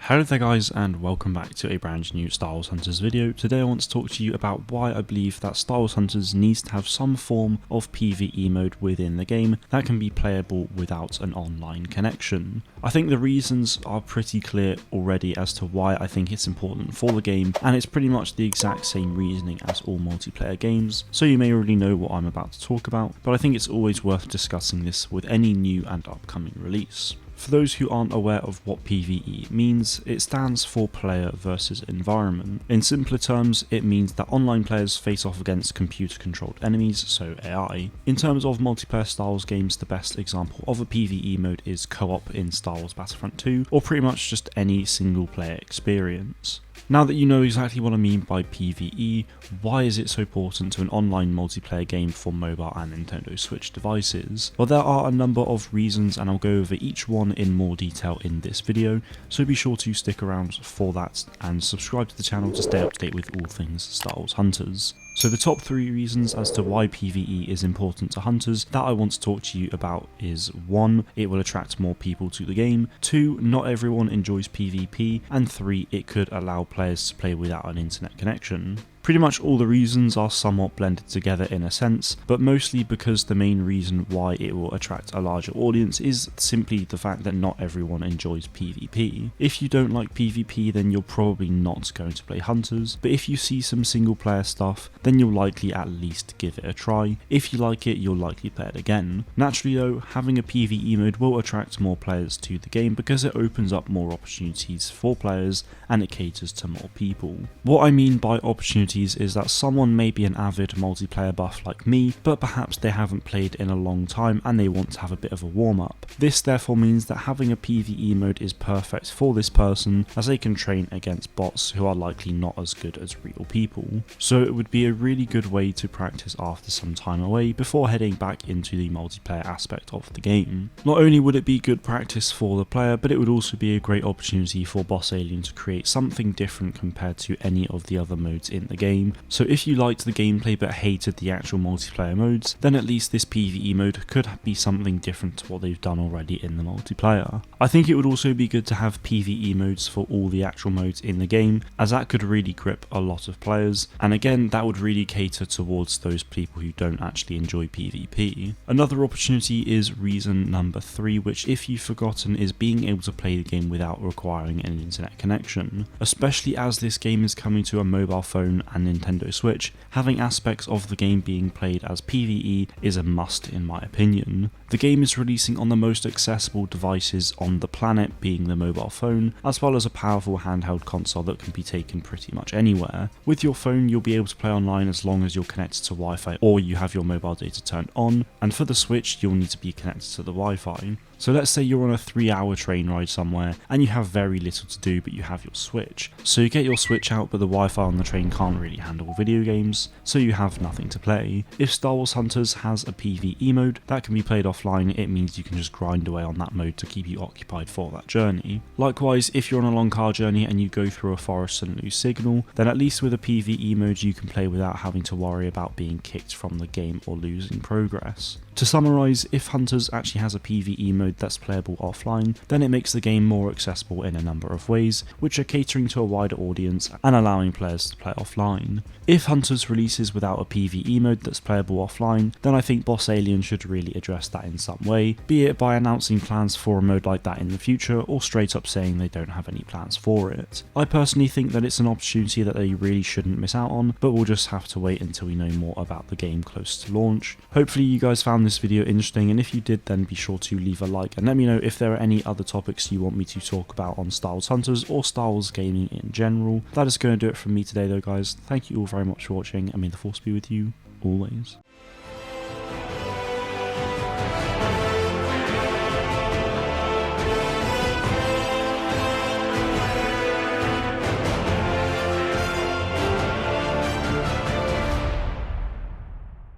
Hello there guys, and welcome back to a brand new Star Wars Hunters video. Today I want to talk to you about why I believe that Star Wars Hunters needs to have some form of PVE mode within the game that can be playable without an online connection. I think the reasons are pretty clear already as to why I think it's important for the game, and it's pretty much the exact same reasoning as all multiplayer games, so you may already know what I'm about to talk about, but I think it's always worth discussing this with any new and upcoming release. For those who aren't aware of what PVE means, it stands for player versus environment. In simpler terms, it means that online players face off against computer-controlled enemies, so AI. In terms of multiplayer Star Wars games, the best example of a PVE mode is co-op in Star Wars Battlefront 2, or pretty much just any single player experience. Now that you know exactly what I mean by PVE, why is it so important to an online multiplayer game for mobile and Nintendo Switch devices? Well, there are a number of reasons, and I'll go over each one in more detail in this video, so be sure to stick around for that and subscribe to the channel to stay up to date with all things Star Wars Hunters. So the top 3 reasons as to why PVE is important to hunters that I want to talk to you about is 1. It will attract more people to the game, 2. Not everyone enjoys PvP, and 3. It could allow players to play without an internet connection. Pretty much all the reasons are somewhat blended together in a sense, but mostly because the main reason why it will attract a larger audience is simply the fact that not everyone enjoys PvP. If you don't like PvP, then you're probably not going to play Hunters, but if you see some single player stuff, then you'll likely at least give it a try. If you like it, you'll likely play it again. Naturally though, having a PvE mode will attract more players to the game because it opens up more opportunities for players and it caters to more people. What I mean by opportunities is that someone may be an avid multiplayer buff like me, but perhaps they haven't played in a long time and they want to have a bit of a warm up. This therefore means that having a PvE mode is perfect for this person, as they can train against bots who are likely not as good as real people. So it would be a really good way to practice after some time away before heading back into the multiplayer aspect of the game. Not only would it be good practice for the player, but it would also be a great opportunity for Boss Alien to create something different compared to any of the other modes in the game. So if you liked the gameplay but hated the actual multiplayer modes, then at least this PvE mode could be something different to what they've done already in the multiplayer. I think it would also be good to have PvE modes for all the actual modes in the game, as that could really grip a lot of players, and again that would really cater towards those people who don't actually enjoy PvP. Another opportunity is reason number 3, which if you've forgotten is being able to play the game without requiring an internet connection. Especially as this game is coming to a mobile phone and Nintendo Switch, having aspects of the game being played as PvE is a must in my opinion. The game is releasing on the most accessible devices on the planet, being the mobile phone, as well as a powerful handheld console that can be taken pretty much anywhere. With your phone you'll be able to play online as long as you're connected to Wi-Fi or you have your mobile data turned on, and for the Switch you'll need to be connected to the Wi-Fi. So let's say you're on a 3-hour train ride somewhere and you have very little to do but you have your Switch. So you get your Switch out, but the Wi-Fi on the train can't really handle video games, so you have nothing to play. If Star Wars Hunters has a PvE mode that can be played offline, it means you can just grind away on that mode to keep you occupied for that journey. Likewise, if you're on a long car journey and you go through a forest and lose signal, then at least with a PvE mode you can play without having to worry about being kicked from the game or losing progress. To summarise, if Hunters actually has a PvE mode that's playable offline, then it makes the game more accessible in a number of ways, which are catering to a wider audience and allowing players to play offline. If Hunters releases without a PvE mode that's playable offline, then I think Boss Alien should really address that in some way, be it by announcing plans for a mode like that in the future, or straight up saying they don't have any plans for it. I personally think that it's an opportunity that they really shouldn't miss out on, but we'll just have to wait until we know more about the game close to launch. Hopefully you guys found this video interesting, and if you did, then be sure to leave a like and let me know if there are any other topics you want me to talk about on Star Wars Hunters or Star Wars gaming in general. That is going to do it from me today though guys. Thank you all very much for watching, and may the force be with you always.